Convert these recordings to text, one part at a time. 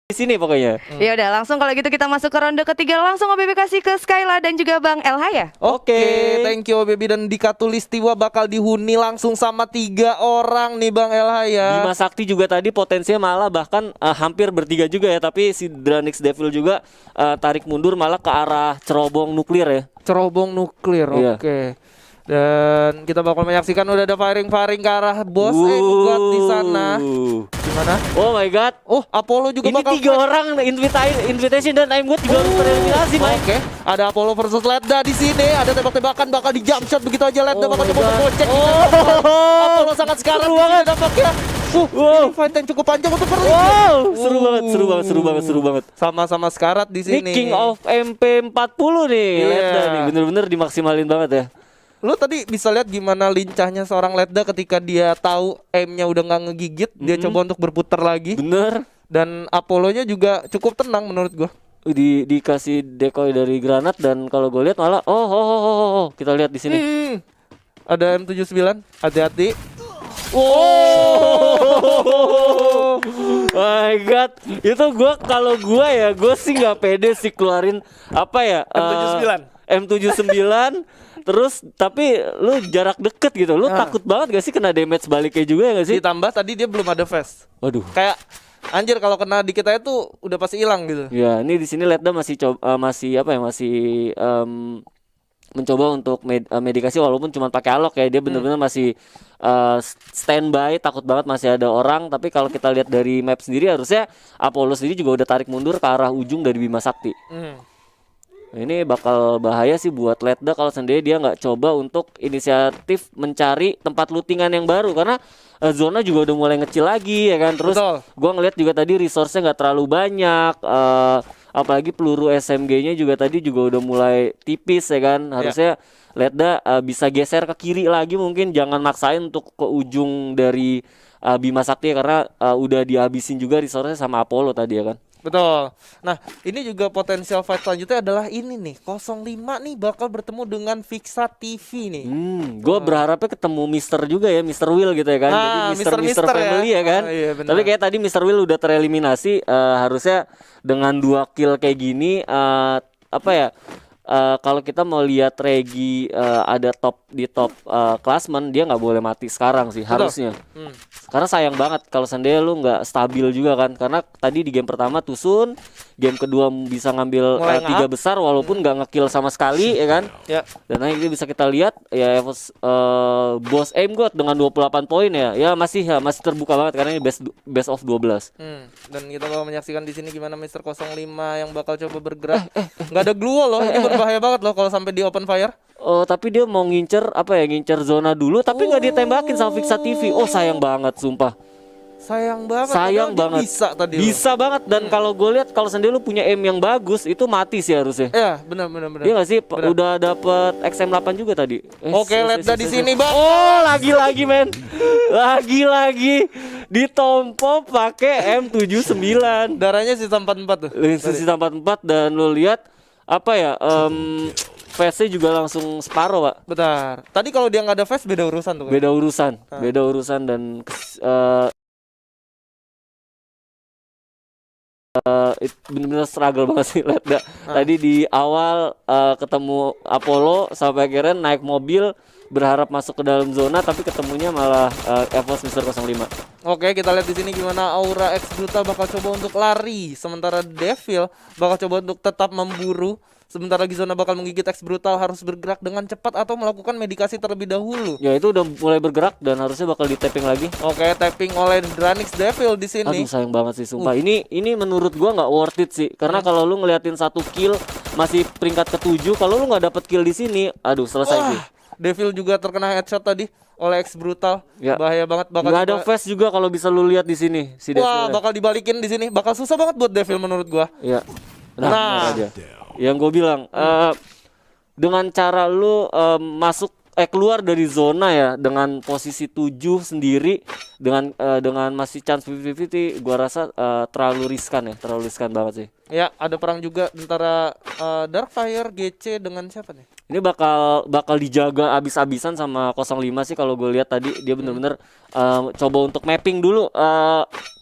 di sini pokoknya. Ya udah, langsung kalau gitu kita masuk ke ronde ketiga, langsung OBB kasih ke Skyla dan juga Bang LH ya. Oke, thank you Baby. Dan Dika Tulistiwa bakal dihuni langsung sama 3 orang nih Bang LH ya. Bima Sakti juga tadi potensinya malah bahkan hampir bertiga juga ya, tapi si Dranix Devil juga tarik mundur malah ke arah cerobong nuklir ya. Cerobong nuklir, Iya. oke. Dan kita bakal menyaksikan udah ada firing ke arah Boss God di sana. Gimana? Oh my god. Oh, Apollo juga Ini bakal 3 orang invitation dan I'm good juga tereliminasi, Mike. Oke, ada Apollo versus Ledda di sini. Ada tembak-tembakan bakal di jump shot begitu aja. Ledda Oh bakal my coba God. menggocek. Apollo sangat sekarang Seru banget. dampaknya. Wow. Ini fight yang cukup panjang untuk Perlis. Wow, seru banget. Sama-sama sekarat di Ini sini. King of MP40 nih, Iya. Ledda nih, bener-bener dimaksimalin banget ya. Lu tadi bisa lihat gimana lincahnya seorang Ledda ketika dia tahu aimnya udah nggak ngegigit, dia coba untuk berputar lagi. Bener. Dan Apollo-nya juga cukup tenang menurut gua. Dikasih decoy dari granat dan kalau gue lihat malah kita lihat di sini. Ada M79, hati-hati. Oh my god, itu kalau gue sih nggak pede sih keluarin apa ya M79 terus tapi lu jarak deket gitu, lu takut banget gak sih kena damage baliknya juga ya gak sih? Ditambah tadi dia belum ada fast. Waduh. Kayak anjir kalau kena di kita itu udah pasti hilang gitu. Ya, ini di sini Ledda masih mencoba untuk medikasi walaupun cuma pakai alok ya, dia bener-bener masih standby, takut banget masih ada orang. Tapi kalau kita lihat dari map sendiri harusnya Apollo sendiri juga udah tarik mundur ke arah ujung dari Bima Sakti. Ini bakal bahaya sih buat Ledda kalau sendiri dia nggak coba untuk inisiatif mencari tempat lootingan yang baru karena zona juga udah mulai ngecil lagi ya kan. Terus gua ngeliat juga tadi resource-nya nggak terlalu banyak, apalagi peluru SMG-nya juga tadi juga udah mulai tipis ya kan. Harusnya Ledda bisa geser ke kiri lagi, mungkin jangan maksain untuk ke ujung dari Bima Sakti ya, karena udah dihabisin juga resource-nya sama Apollo tadi ya kan. Betul. Nah, ini juga potensial fight selanjutnya adalah ini nih, 05 nih bakal bertemu dengan Fixa TV nih. Gue berharapnya ketemu Mister juga ya, Mr. Will gitu ya kan. Jadi Mister Family ya kan. Iya, tapi kayak tadi Mr. Will udah tereliminasi, harusnya dengan 2 kill kayak gini kalau kita mau lihat Regi ada di top klasmen, dia nggak boleh mati sekarang sih harusnya. Karena sayang banget kalau seandainya lu nggak stabil juga kan. Karena tadi di game pertama Tusun, game kedua bisa ngambil 3 besar walaupun nggak ngekill sama sekali ya kan. Dan ini bisa kita lihat ya Boss Aim God dengan 28 poin ya masih terbuka banget karena ini best of 12. Dan kita bakal menyaksikan di sini gimana Mister 05 yang bakal coba bergerak. Nggak ada glue loh, ini berbahaya banget loh kalau sampai di open fire. Tapi dia mau ngincer zona dulu tapi nggak ditembakin sama Fixa TV. Sayang banget sumpah. Sayang banget. Bisa banget. Dan kalau gue lihat kalau sendiri lu punya aim yang bagus itu mati sih harusnya. Iya, benar. Iya nggak sih? Udah dapet XM8 juga tadi. Oke, Ledda di sini, Bang. Lagi-lagi men. Lagi-lagi ditompo pakai M79. Darahnya sisa 44 tuh. Sisa 44 dan lu lihat face juga langsung separuh, Pak. Bentar. Tadi kalau dia nggak ada face beda urusan tuh. Beda urusan dan bener-bener struggle banget sih Ledda. Tadi di awal ketemu Apollo sampai akhirnya naik mobil berharap masuk ke dalam zona tapi ketemunya malah Evos Mister 05. Oke, kita lihat di sini gimana Aura X Brutal bakal coba untuk lari, sementara Devil bakal coba untuk tetap memburu. Sebentar lagi zona bakal menggigit. X Brutal harus bergerak dengan cepat atau melakukan medikasi terlebih dahulu. Ya itu udah mulai bergerak dan harusnya bakal di tapping lagi. Oke, tapping oleh Dranix Devil di sini. Aduh sayang banget sih sumpah. Ini menurut gua nggak worth it sih. Karena kalau lu ngeliatin 1 kill masih peringkat ke-7, kalau lu nggak dapet kill di sini, aduh selesai sih. Devil juga terkena headshot tadi oleh X Brutal. Bahaya banget. Bakal nggak ada fast juga kalau bisa lu lihat di sini si Devil. Bakal dibalikin di sini. Bakal susah banget buat Devil menurut gua. Iya. Nah, yang gue bilang dengan cara lu keluar dari zona ya dengan posisi 7 sendiri dengan masih chance 50-50, gua rasa terlalu riskan banget sih. Ya, ada perang juga antara Darkfire, GC dengan siapa nih? Ini bakal dijaga abis-abisan sama 05 sih kalau gue lihat tadi dia bener-bener coba untuk mapping dulu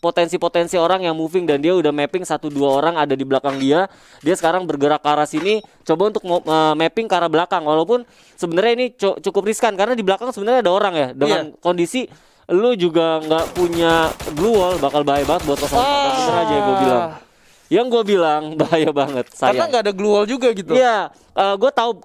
potensi-potensi orang yang moving, dan dia udah mapping 1-2 orang ada di belakang dia. Dia sekarang bergerak ke arah sini, coba untuk mapping ke arah belakang. Walaupun sebenarnya ini cukup riskan karena di belakang sebenarnya ada orang ya. Dengan kondisi lu juga nggak punya blue wall, bakal bahaya banget buat 05. Bener aja gue bilang. Yang gue bilang bahaya banget. Karena nggak ada glue wall juga gitu. Iya, gue tahu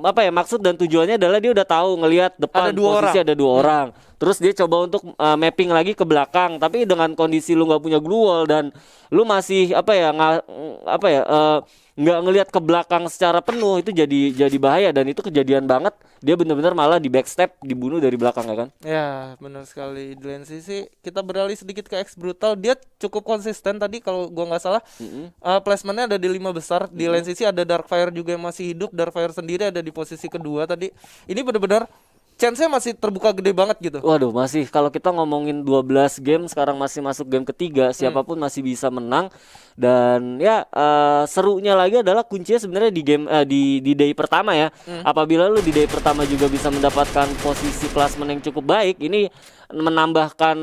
apa ya maksud dan tujuannya adalah dia udah tahu ngelihat depan posisi ada 2 orang. Terus dia coba untuk mapping lagi ke belakang, tapi dengan kondisi lu nggak punya glue wall dan lu masih nggak ngelihat ke belakang secara penuh, itu jadi bahaya, dan itu kejadian banget. Dia benar-benar malah di backstep, dibunuh dari belakang ya kan? Ya benar sekali. Di lain sisi kita beralih sedikit ke X Brutal. Dia cukup konsisten tadi kalau gua nggak salah. Placementnya ada di 5 besar. Di lain sisi ada Darkfire juga yang masih hidup. Darkfire sendiri ada di posisi kedua tadi. Ini benar-benar chance-nya masih terbuka gede banget gitu. Waduh, masih kalau kita ngomongin 12 game, sekarang masih masuk game ketiga, siapapun masih bisa menang. Dan ya serunya lagi adalah kuncinya sebenarnya di game di day pertama ya. Apabila lu di day pertama juga bisa mendapatkan posisi klasmen yang cukup baik, ini menambahkan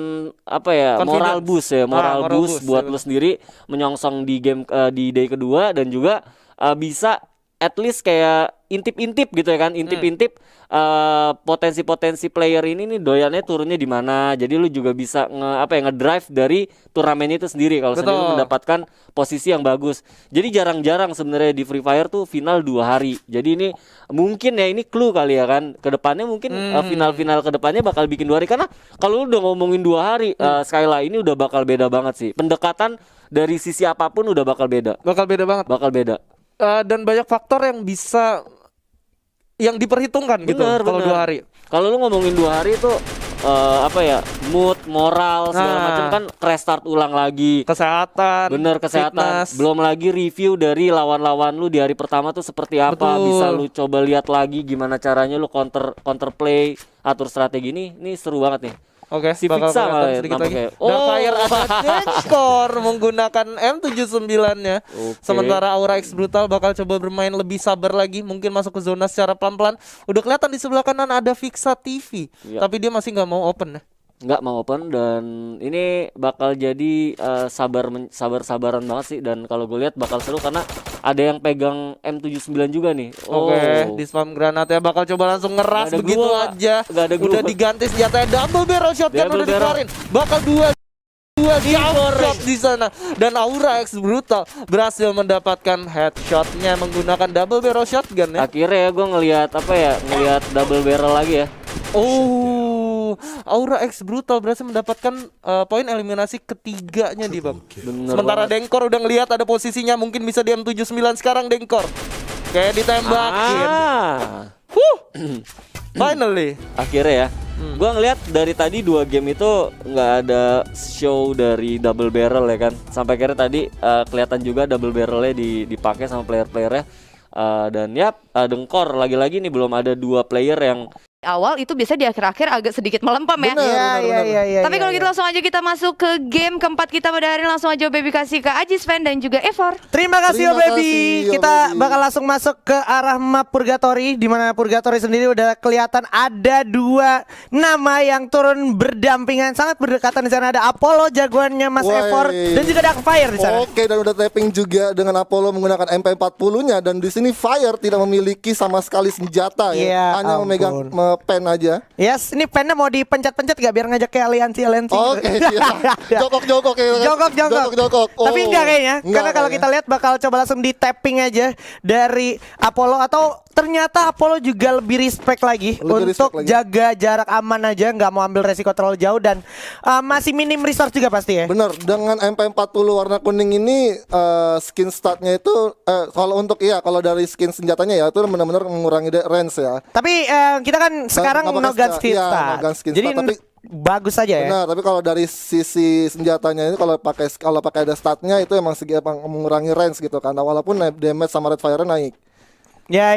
moral boost ya, moral boost buat lu sendiri menyongsong di game di day kedua, dan juga bisa at least kayak intip-intip gitu ya kan, intip-intip potensi-potensi player ini nih doyannya turunnya di mana. Jadi lu juga bisa ngedrive dari turnamennya itu sendiri kalau sendiri lu mendapatkan posisi yang bagus. Jadi jarang-jarang sebenarnya di Free Fire tuh final 2 hari. Jadi ini mungkin ya ini clue kali ya kan. Kedepannya mungkin final-final kedepannya bakal bikin 2 hari, karena kalau lu udah ngomongin 2 hari Skyla ini udah bakal beda banget sih. Pendekatan dari sisi apapun udah bakal beda. Bakal beda banget. Bakal beda. Dan banyak faktor yang bisa yang diperhitungkan gitu kalau 2 hari. Kalau lu ngomongin 2 hari itu mood, moral segala macam kan restart ulang lagi. Kesehatan. Bener, kesehatan. Fitness. Belum lagi review dari lawan-lawan lu di hari pertama tuh seperti apa. Betul. Bisa lu coba lihat lagi gimana caranya lu counter play, atur strategi. Ini seru banget nih. Oke, Si bakal Fixa kelihatan malah ya, sedikit lagi. nampaknya. Darkfire ada Denkor menggunakan M79-nya. Sementara Aura X Brutal bakal coba bermain lebih sabar lagi, mungkin masuk ke zona secara pelan-pelan. Udah kelihatan di sebelah kanan ada Fixa TV, tapi dia masih nggak mau open ya. Nggak mau open, dan ini bakal jadi sabar-sabaran banget sih. Dan kalau gue lihat bakal seru karena ada yang pegang M79 juga nih. Oke, di spam granat ya, bakal coba langsung ngeras begitu aja. Udah diganti senjatanya, double barrel shotgun udah dikeluarin. Bakal dua shot di sana, dan Aura X Brutal berhasil mendapatkan headshotnya menggunakan double barrel shotgun ya. Akhirnya ya gue ngelihat double barrel lagi ya. Aura X Brutal berhasil mendapatkan poin eliminasi ketiganya di bang. Sementara banget. Denkor udah ngelihat ada posisinya, mungkin bisa di M79 sekarang Denkor. Kayak ditembakin. Finally. Akhirnya ya. Gua ngelihat dari tadi 2 game itu nggak ada show dari double barrel ya kan. Sampai akhirnya tadi kelihatan juga double barrelnya dipakai sama player-playernya. Dan ya Denkor lagi-lagi nih belum ada 2 player yang Awal itu biasa di akhir-akhir agak sedikit melempem ya. Iya. Tapi kalau gitu langsung aja kita masuk ke game keempat kita pada hari ini. Langsung aja Baby kasih ke Ajis Fan dan juga Evor. Terima kasih Terima Baby. kasih, Kita Baby. bakal langsung masuk ke arah map Purgatory, di mana Purgatory sendiri udah kelihatan ada 2 nama yang turun berdampingan, sangat berdekatan. Di sana ada Apollo jagoannya Mas Woi. Evor, dan juga Darkfire di sana. Oke, dan udah tapping juga dengan Apollo menggunakan MP40-nya, dan di sini Fire tidak memiliki sama sekali senjata ya. Ya Hanya ampun. memegang pen aja. Yes, ini pennya mau dipencet-pencet gak biar ngajak ke aliansi Oke, siap. Jokok-jokok ya. Jokok. Tapi enggak kayaknya. Karena kalau kita lihat bakal coba langsung di tapping aja dari Apollo, atau ternyata Apollo juga lebih respect lagi untuk jaga jarak aman aja, nggak mau ambil resiko terlalu jauh, dan masih minim resource juga pasti ya. Bener, dengan MP40 warna kuning ini skin statnya itu kalau dari skin senjatanya ya itu benar-benar mengurangi range ya. Tapi kita kan sekarang no gun skin stat. Jadi tapi bagus saja ya. benar, tapi kalau dari sisi senjatanya ini kalau pakai ada statnya itu emang mengurangi range gitu kan. Walaupun damage sama red fire naik. Ya.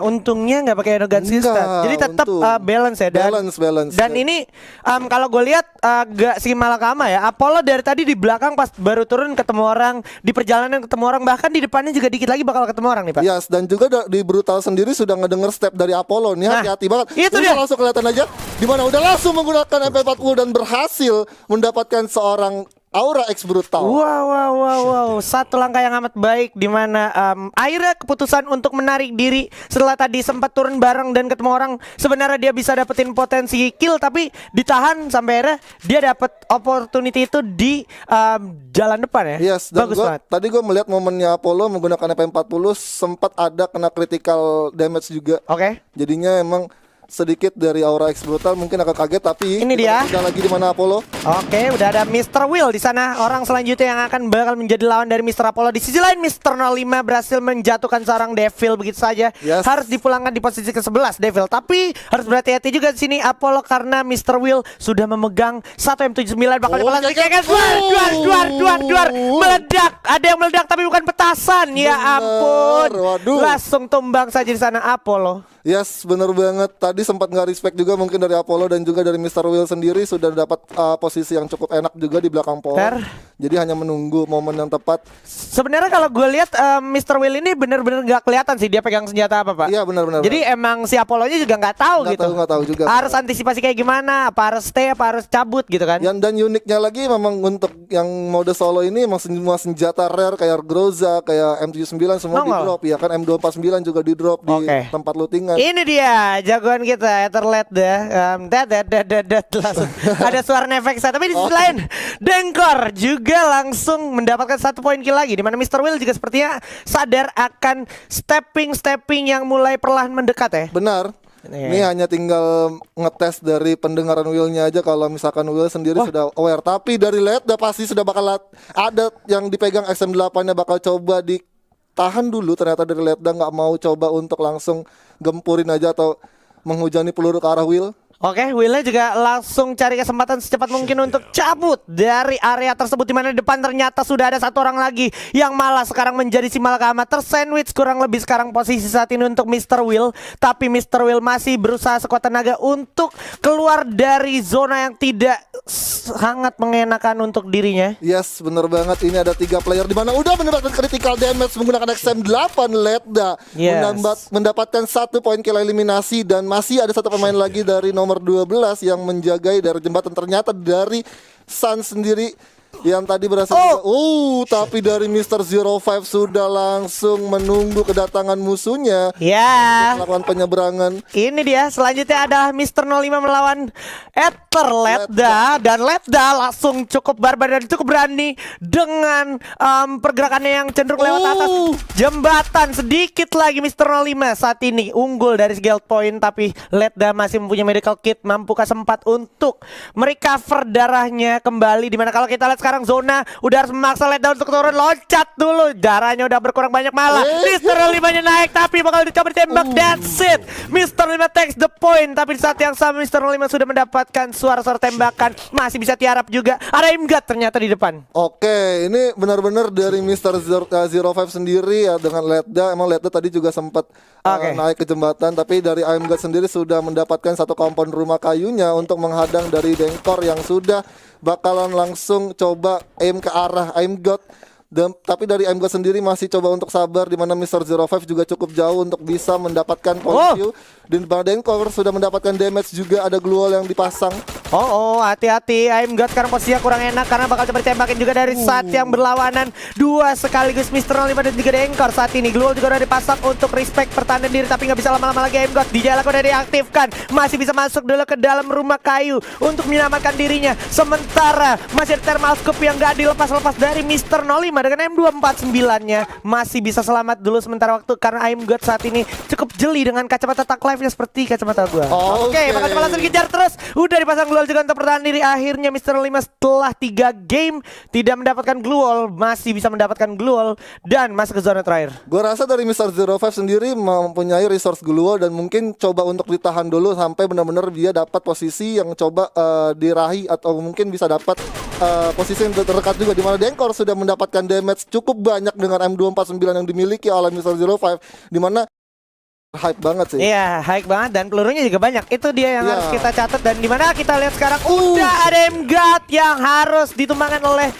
Untungnya nggak pakai Enogan System. Enggak, Jadi tetap untung. balance ya. Balance. Dan ini kalau gue lihat agak si malakama ya. Apollo dari tadi di belakang pas baru turun ketemu orang, di perjalanan ketemu orang, bahkan di depannya juga dikit lagi bakal ketemu orang nih Pak. Yes, dan juga di Brutal sendiri sudah ngedenger step dari Apollo nih, Nah, hati-hati banget. itu Ini dia. langsung kelihatan aja di mana udah langsung menggunakan MP40 dan berhasil mendapatkan seorang Aura X Brutal. Wow. Satu langkah yang amat baik di mana akhirnya keputusan untuk menarik diri setelah tadi sempat turun bareng dan ketemu orang. Sebenarnya dia bisa dapetin potensi kill tapi ditahan sampai akhirnya dia dapat opportunity itu di jalan depan ya. Yes, dan bagus banget. tadi gue melihat momennya Apollo menggunakan MP40 sempat ada kena critical damage juga. Oke. Jadinya emang sedikit dari Aura X Brutal mungkin agak kaget, tapi Ini kita dia. udah lagi di mana Apollo. Oke, udah ada Mr. Will di sana. Orang selanjutnya yang akan bakal menjadi lawan dari Mr. Apollo. Di sisi lain Mr. 05 berhasil menjatuhkan seorang Devil begitu saja. Yes. Harus dipulangkan di posisi ke-11 Devil. Tapi harus berhati-hati juga di sini Apollo karena Mr. Will sudah memegang 1 M79 bakal dipulangkan. Duar. Meledak. Ada yang meledak tapi bukan petasan. Ya ampun. Waduh. Langsung tumbang saja di sana Apollo. Yes, bener banget. Tadi sempat nggak respect juga mungkin dari Apollo dan juga dari Mr. Will sendiri sudah dapat posisi yang cukup enak juga di belakang pohon. Fair. Jadi hanya menunggu momen yang tepat. Sebenarnya kalau gue lihat Mr. Will ini bener-bener gak kelihatan sih dia pegang senjata apa Pak. Iya benar-benar. Jadi emang si Apollo-nya juga nggak tahu gitu. Nggak tahu juga. Harus antisipasi kayak gimana? Apa harus stay? Apa harus cabut gitu kan? Dan uniknya lagi memang untuk yang mode solo ini emang semua senjata rare kayak Groza, kayak M79 semua di Nongol. drop ya kan, M249 juga di drop di Oke. tempat lootingan. Ini dia jagoan kita Etherlet dah. Langsung ada suara efek saya. Tapi di sisi lain Dengkor juga langsung mendapatkan 1 poin kill lagi. Di mana Mr. Will juga sepertinya sadar akan stepping yang mulai perlahan mendekat ya. Benar. Iya. Ini hanya tinggal ngetes dari pendengaran Will-nya aja. Kalau misalkan Will sendiri sudah aware, tapi dari LED udah pasti sudah bakal ada yang dipegang XM8-nya bakal coba ditahan dulu. Ternyata dari LED udah nggak mau coba untuk langsung gempurin aja atau menghujani peluru ke arah Will. Oke, Willnya juga langsung cari kesempatan secepat mungkin untuk cabut dari area tersebut, di mana di depan ternyata sudah ada satu orang lagi yang malah sekarang menjadi si malakama tersandwich kurang lebih sekarang posisi saat ini untuk Mr. Will. Tapi Mr. Will masih berusaha sekuat tenaga untuk keluar dari zona yang tidak sangat mengenakan untuk dirinya. Yes, bener banget. Ini ada 3 player di mana udah mendapatkan critical damage menggunakan XM8 Ledda. Yes. Mendapatkan 1 poin kill eliminasi dan masih ada 1 pemain lagi dari nomor 12 yang menjagai dari jembatan. Ternyata dari Sun sendiri yang tadi berhasil tapi dari Mr. 05 sudah langsung menunggu kedatangan musuhnya Ya. melakukan penyeberangan. Ini dia, selanjutnya ada Mr. 05 melawan Ether Ledda. Dan Ledda langsung cukup barbar dan cukup berani dengan pergerakannya yang cenderung lewat atas jembatan. Sedikit lagi Mr. 05 saat ini unggul dari guild point, tapi Ledda masih mempunyai medical kit, mampukah sempat untuk merecover darahnya kembali. Dimana kalau kita lihat sekarang zona udah harus memaksa Ledda untuk turun, loncat dulu, darahnya udah berkurang banyak malah. Mr. 05-nya naik tapi bakal dicoba ditembak. That's it, Mr. 05 takes the point. Tapi di saat yang sama Mr. 05 sudah mendapatkan suara-suara tembakan, masih bisa tiarap juga. Ada Imgat ternyata di depan. Oke, ini benar-benar dari Mr. 05 sendiri ya dengan Ledda. Emang Ledda tadi juga sempat naik ke jembatan, tapi dari I'm God sendiri sudah mendapatkan 1 kompon rumah kayunya untuk menghadang dari Dengkor yang sudah bakalan langsung coba aim ke arah I'm God. Tapi dari I'm God sendiri masih coba untuk sabar, di mana Mr. 05 juga cukup jauh untuk bisa mendapatkan point view. Dan Bang Dengkor sudah mendapatkan damage juga, ada glue wall yang dipasang. Hati-hati, I'm God sekarang posisinya kurang enak karena bakal coba ditembakin juga dari saat yang berlawanan. 2 sekaligus Mr. 05 dan juga Dengkor saat ini. Glue wall juga udah dipasang untuk respect pertahanan diri, tapi nggak bisa lama-lama lagi. I'm God di jalan udah diaktifkan, masih bisa masuk dulu ke dalam rumah kayu untuk menyelamatkan dirinya. Sementara masih ada thermal scope yang nggak dilepas-lepas dari Mr. 05 dengan M249-nya. Masih bisa selamat dulu sementara waktu karena I'm God saat ini cukup jeli dengan kacamata tak live-nya seperti kacamata gua. Oke, bakal coba langsung dikejar terus. Udah dipasang glue wall juga untuk pertahanan diri. Akhirnya Mr. 05 setelah 3 game tidak mendapatkan glue wall, masih bisa mendapatkan glue wall dan masuk ke zona terakhir. Gue rasa dari Mr. 05 sendiri mempunyai resource glue wall dan mungkin coba untuk ditahan dulu sampai benar-benar dia dapat posisi yang coba dirahi, atau mungkin bisa dapat posisi yang terdekat juga, di mana Dengkor sudah mendapatkan damage cukup banyak dengan M249 yang dimiliki oleh Mr. 05, di mana hype banget sih. Iya, hype banget dan pelurunya juga banyak. Itu dia yang Iya. harus kita catat dan dimana kita lihat sekarang udah ada M-God yang harus ditumbangkan oleh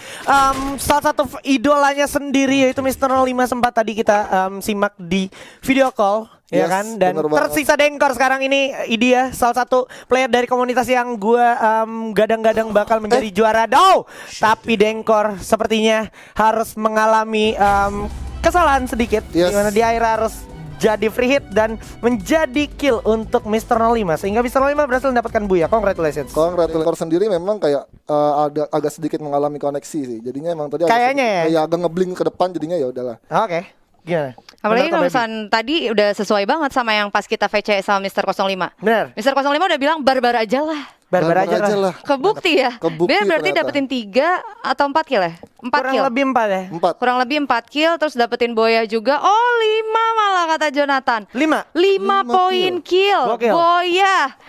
salah satu idolanya sendiri yaitu Mr. 054 tadi kita simak di video call. Ya Yes, kan, dan bener banget. tersisa Dengkor sekarang ini dia salah satu player dari komunitas yang gua gadang-gadang bakal menjadi juara. Tapi Dengkor sepertinya harus mengalami kesalahan sedikit, Yes. di mana dia akhirnya harus jadi free hit dan menjadi kill untuk Mr. 05 sehingga Mr. 05 berhasil mendapatkan buya. Congratulations. Congratulations sendiri memang kayak agak sedikit mengalami koneksi sih. Jadinya emang tadi Kayaknya ya. agak ngeblink ke depan jadinya ya udahlah. Oke. Gimana? Apalagi Menurut kalau Baby? misalnya tadi udah sesuai banget sama yang pas kita VC sama Mr. 05. Bener. Mr. 05 udah bilang barbar aja lah. Barbar aja lah. Kebukti ya. Kebukti Dia berarti ternyata. dapetin 3 atau 4 kill ya? 4 Kurang kill. lebih 4 ya. 4. Kurang lebih 4 kill terus dapetin Boya juga. Oh 5 malah kata Jonathan. 5. 5 poin kill. Gokil. Boya